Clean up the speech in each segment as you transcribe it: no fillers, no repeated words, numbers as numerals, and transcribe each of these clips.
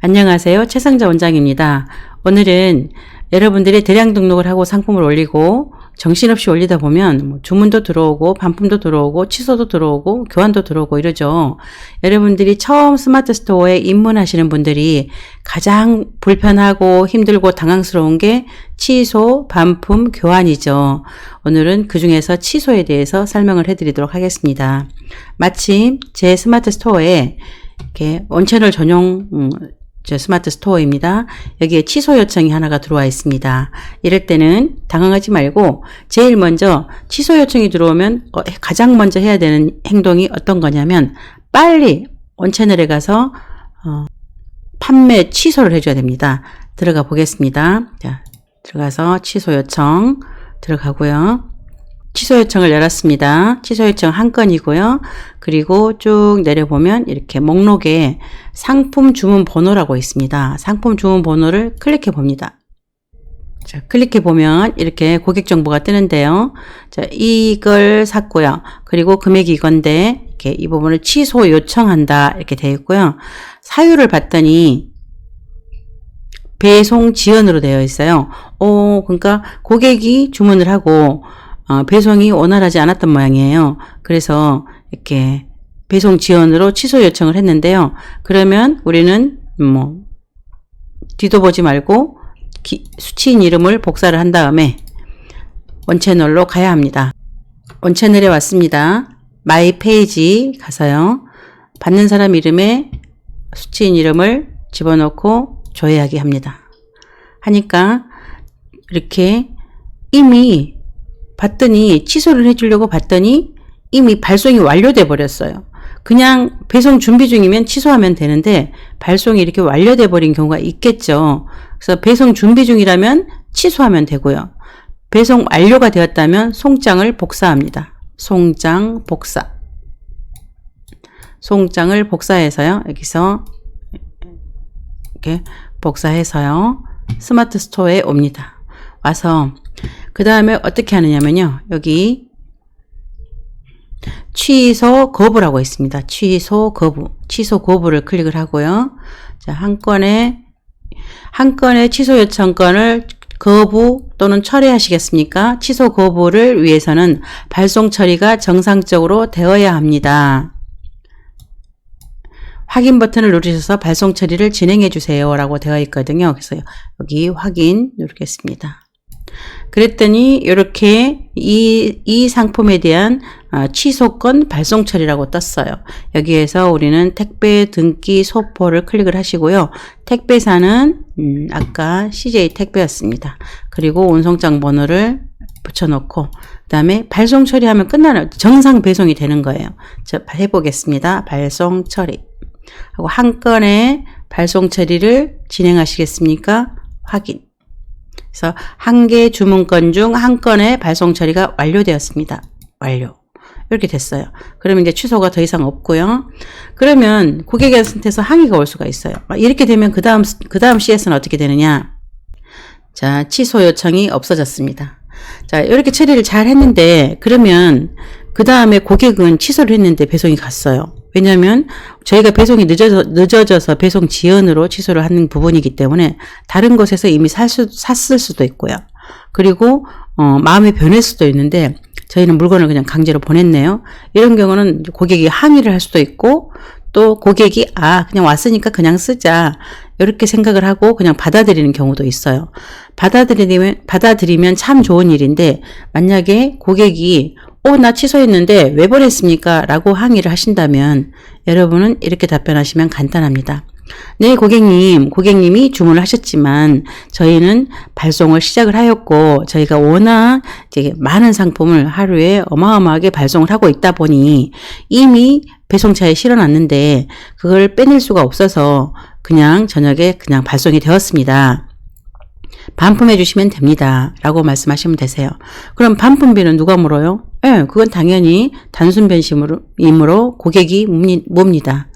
안녕하세요. 최상자 원장입니다. 오늘은 여러분들이 대량 등록을 하고 상품을 올리고 정신없이 올리다 보면 주문도 들어오고 반품도 들어오고 취소도 들어오고 교환도 들어오고 이러죠. 여러분들이 처음 스마트 스토어에 입문하시는 분들이 가장 불편하고 힘들고 당황스러운 게 취소, 반품, 교환이죠. 오늘은 그 중에서 취소에 대해서 설명을 해드리도록 하겠습니다. 마침 제 스마트 스토어에 이렇게 원채널 전용 스마트 스토어입니다. 여기에 취소 요청이 하나가 들어와 있습니다. 이럴 때는 당황하지 말고 제일 먼저 취소 요청이 들어오면 가장 먼저 해야 되는 행동이 어떤 거냐면 빨리 원채널에 가서 판매 취소를 해줘야 됩니다. 들어가 보겠습니다. 자, 들어가서 취소 요청 들어가고요. 취소 요청을 열었습니다. 취소 요청 한 건이고요. 그리고 쭉 내려보면 이렇게 목록에 상품 주문 번호라고 있습니다. 상품 주문 번호를 클릭해 봅니다. 자, 클릭해 보면 이렇게 고객 정보가 뜨는데요. 자, 이걸 샀고요. 그리고 금액이 이건데 이렇게 이 부분을 취소 요청한다 이렇게 되어 있고요. 사유를 봤더니 배송 지연으로 되어 있어요. 그러니까 고객이 주문을 하고 배송이 원활하지 않았던 모양이에요. 그래서 이렇게 배송 지연으로 취소 요청을 했는데요. 그러면 우리는 뒤도 보지 말고 수취인 이름을 복사를 한 다음에 원채널로 가야 합니다. 원채널에 왔습니다. 마이 페이지 가서요. 받는 사람 이름에 수취인 이름을 집어넣고 조회하기 합니다. 하니까 이렇게 이미 봤더니 취소를 해주려고 봤더니 이미 발송이 완료돼 버렸어요. 그냥 배송 준비 중이면 취소하면 되는데 발송이 이렇게 완료돼 버린 경우가 있겠죠. 그래서 배송 준비 중이라면 취소하면 되고요. 배송 완료가 되었다면 송장을 복사합니다. 송장 복사. 송장을 복사해서요. 여기서 이렇게 복사해서요. 스마트 스토어에 옵니다. 와서 그 다음에 어떻게 하느냐면요. 여기 취소 거부라고 있습니다. 취소 거부. 취소 거부를 클릭을 하고요. 자, 한 건의 취소 요청건을 거부 또는 철회하시겠습니까? 취소 거부를 위해서는 발송 처리가 정상적으로 되어야 합니다. 확인 버튼을 누르셔서 발송 처리를 진행해 주세요 라고 되어 있거든요. 그래서 여기 확인 누르겠습니다. 그랬더니 이렇게 이 상품에 대한 취소건 발송 처리라고 떴어요. 여기에서 우리는 택배 등기 소포를 클릭을 하시고요. 택배사는 아까 CJ 택배였습니다. 그리고 운송장 번호를 붙여놓고 그 다음에 발송 처리하면 끝나는 정상 배송이 되는 거예요. 저 해보겠습니다. 발송 처리 하고 한 건의 발송 처리를 진행하시겠습니까? 확인. 그래서 한 개 주문건 중 한 건의 발송 처리가 완료되었습니다. 완료. 이렇게 됐어요. 그러면 이제 취소가 더 이상 없고요. 그러면 고객한테서 항의가 올 수가 있어요. 이렇게 되면 그 다음 CS는 어떻게 되느냐? 자, 취소 요청이 없어졌습니다. 자, 이렇게 처리를 잘 했는데 그러면 그 다음에 고객은 취소를 했는데 배송이 갔어요. 왜냐하면 저희가 배송이 늦어져서 배송 지연으로 취소를 하는 부분이기 때문에 다른 곳에서 이미 샀을 수도 있고요. 그리고 마음이 변할 수도 있는데 저희는 물건을 그냥 강제로 보냈네요. 이런 경우는 고객이 항의를 할 수도 있고 또 고객이 그냥 왔으니까 그냥 쓰자 이렇게 생각을 하고 그냥 받아들이는 경우도 있어요. 받아들이면 참 좋은 일인데 만약에 고객이 나 취소했는데 왜 보냈습니까? 라고 항의를 하신다면 여러분은 이렇게 답변하시면 간단합니다. 네, 고객님이 주문을 하셨지만 저희는 발송을 시작을 하였고 저희가 워낙 되게 많은 상품을 하루에 어마어마하게 발송을 하고 있다 보니 이미 배송차에 실어놨는데 그걸 빼낼 수가 없어서 그냥 저녁에 그냥 발송이 되었습니다. 반품해 주시면 됩니다. 라고 말씀하시면 되세요. 그럼 반품비는 누가 물어요? 그건 당연히 단순 변심으로 고객이 묻니다.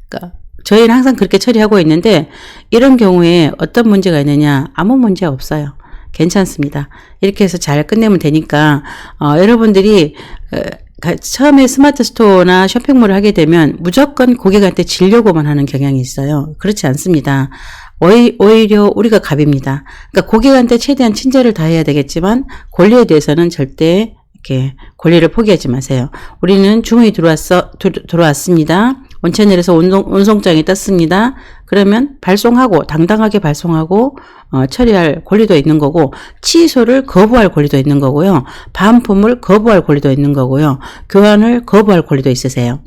그러니까 저희는 항상 그렇게 처리하고 있는데 이런 경우에 어떤 문제가 있느냐? 아무 문제 없어요. 괜찮습니다. 이렇게 해서 잘 끝내면 되니까 여러분들이 처음에 스마트 스토어나 쇼핑몰을 하게 되면 무조건 고객한테 지려고만 하는 경향이 있어요. 그렇지 않습니다. 오히려 우리가 갑입니다. 그러니까 고객한테 최대한 친절을 다해야 되겠지만 권리에 대해서는 절대 이렇게 권리를 포기하지 마세요. 우리는 주문이 들어왔습니다. 원채널에서 운송장이 떴습니다. 그러면 발송하고 당당하게 발송하고 처리할 권리도 있는 거고, 취소를 거부할 권리도 있는 거고요. 반품을 거부할 권리도 있는 거고요. 교환을 거부할 권리도 있으세요.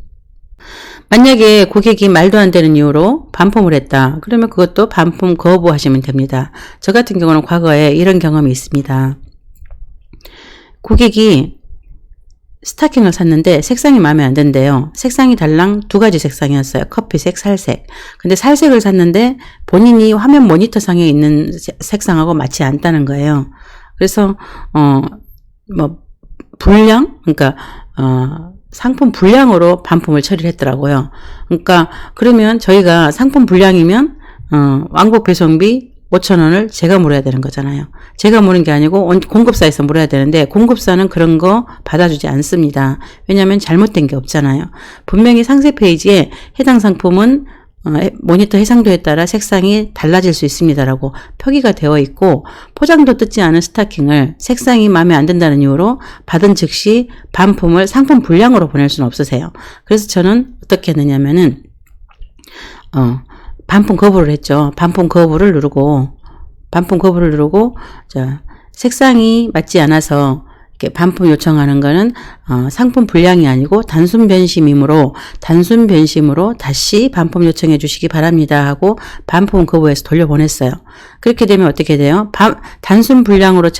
만약에 고객이 말도 안 되는 이유로 반품을 했다. 그러면 그것도 반품 거부하시면 됩니다. 저 같은 경우는 과거에 이런 경험이 있습니다. 고객이 스타킹을 샀는데 색상이 마음에 안 든대요. 색상이 달랑 2가지 색상이었어요. 커피색, 살색. 근데 살색을 샀는데 본인이 화면 모니터상에 있는 색상하고 맞지 않다는 거예요. 그래서 불량? 그러니까 상품 불량으로 반품을 처리를 했더라고요. 그러니까 그러면 저희가 상품 불량이면 왕복 배송비 5,000원을 제가 물어야 되는 거잖아요. 제가 물은 게 아니고 공급사에서 물어야 되는데, 공급사는 그런 거 받아주지 않습니다. 왜냐하면 잘못된 게 없잖아요. 분명히 상세 페이지에 해당 상품은 모니터 해상도에 따라 색상이 달라질 수 있습니다라고 표기가 되어 있고, 포장도 뜯지 않은 스타킹을 색상이 마음에 안 든다는 이유로 받은 즉시 반품을 상품 불량으로 보낼 수는 없으세요. 그래서 저는 어떻게 했느냐면은 반품 거부를 했죠. 반품 거부를 누르고 색상이 맞지 않아서 이렇게 반품 요청하는 거는 상품 불량이 아니고 단순 변심으로 다시 반품 요청해 주시기 바랍니다 하고 반품 거부해서 돌려보냈어요. 그렇게 되면 어떻게 돼요? 단순 변심으로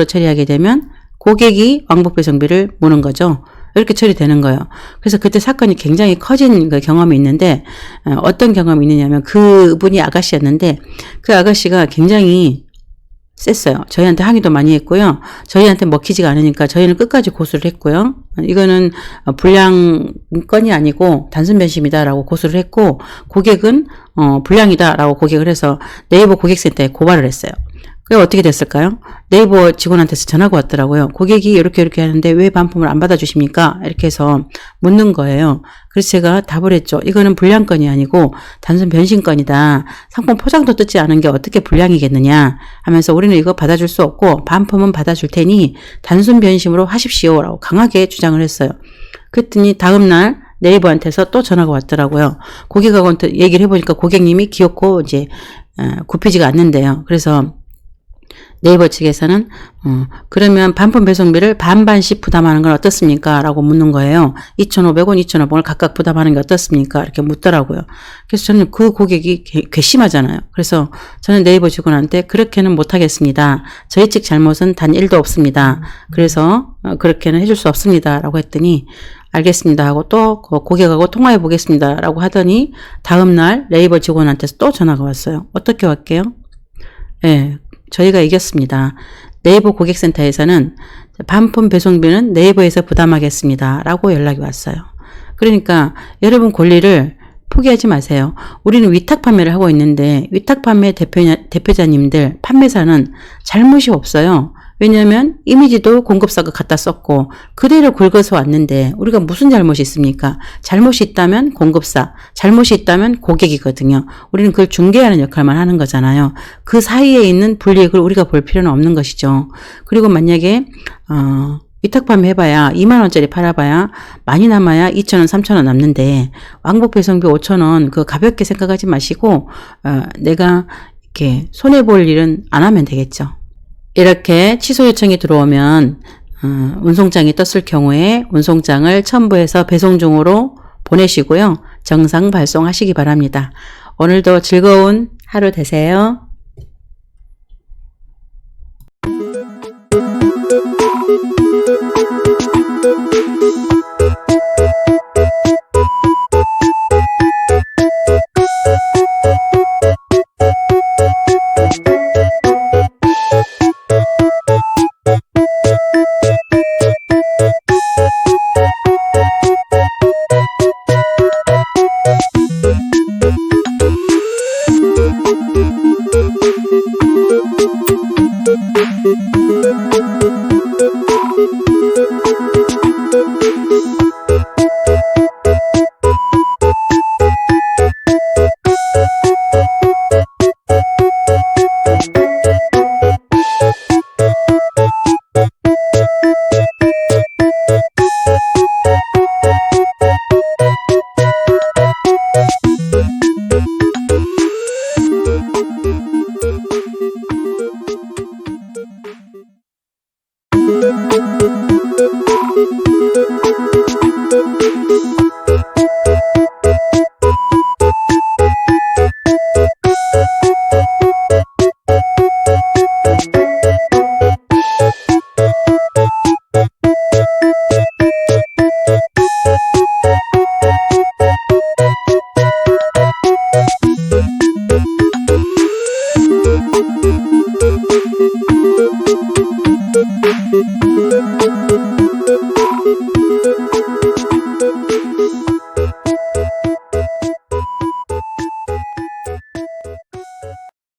처리하게 되면 고객이 왕복 배송비를 무는 거죠. 이렇게 처리되는 거예요. 그래서 그때 사건이 굉장히 커진 그 경험이 있는데, 어떤 경험이 있느냐면, 그분이 아가씨였는데 그 아가씨가 굉장히 셌어요. 저희한테 항의도 많이 했고요. 저희한테 먹히지가 않으니까 저희는 끝까지 고소를 했고요. 이거는 불량 건이 아니고 단순 변심이다라고 고소를 했고, 고객은 불량이다라고 고객을 해서 네이버 고객센터에 고발을 했어요. 그게 어떻게 됐을까요? 네이버 직원한테서 전화가 왔더라고요. 고객이 이렇게 하는데 왜 반품을 안 받아주십니까? 이렇게 해서 묻는 거예요. 그래서 제가 답을 했죠. 이거는 불량건이 아니고 단순 변신건이다. 상품 포장도 뜯지 않은 게 어떻게 불량이겠느냐 하면서, 우리는 이거 받아줄 수 없고 반품은 받아줄 테니 단순 변심으로 하십시오 라고 강하게 주장을 했어요. 그랬더니 다음날 네이버한테서 또 전화가 왔더라고요. 고객하고 얘기를 해보니까 고객님이 귀엽고 이제 굽히지가 않는데요. 그래서 네이버 측에서는 그러면 반품 배송비를 반반씩 부담하는 건 어떻습니까? 라고 묻는 거예요. 2,500원, 2,500원을 각각 부담하는 게 어떻습니까? 이렇게 묻더라고요. 그래서 저는 그 고객이 괘씸하잖아요. 그래서 저는 네이버 직원한테 그렇게는 못하겠습니다. 저희 측 잘못은 단 1도 없습니다. 그래서 그렇게는 해줄 수 없습니다. 라고 했더니 알겠습니다 하고 또 고객하고 통화해 보겠습니다. 라고 하더니 다음날 네이버 직원한테서 또 전화가 왔어요. 어떻게 왔게요? 네. 저희가 이겼습니다. 네이버 고객센터에서는 반품 배송비는 네이버에서 부담하겠습니다 라고 연락이 왔어요. 그러니까 여러분 권리를 포기하지 마세요. 우리는 위탁 판매를 하고 있는데 위탁 판매 대표자님들, 판매사는 잘못이 없어요. 왜냐하면 이미지도 공급사가 갖다 썼고 그대로 긁어서 왔는데 우리가 무슨 잘못이 있습니까? 잘못이 있다면 공급사, 잘못이 있다면 고객이거든요. 우리는 그걸 중개하는 역할만 하는 거잖아요. 그 사이에 있는 불이익을 우리가 볼 필요는 없는 것이죠. 그리고 만약에 위탁 판매 해봐야 2만원짜리 팔아봐야 많이 남아야 2,000원, 3,000원 남는데 왕복 배송비 5,000원 그거 가볍게 생각하지 마시고 내가 이렇게 손해볼 일은 안 하면 되겠죠. 이렇게 취소 요청이 들어오면 운송장이 떴을 경우에 운송장을 첨부해서 배송 중으로 보내시고요. 정상 발송하시기 바랍니다. 오늘도 즐거운 하루 되세요.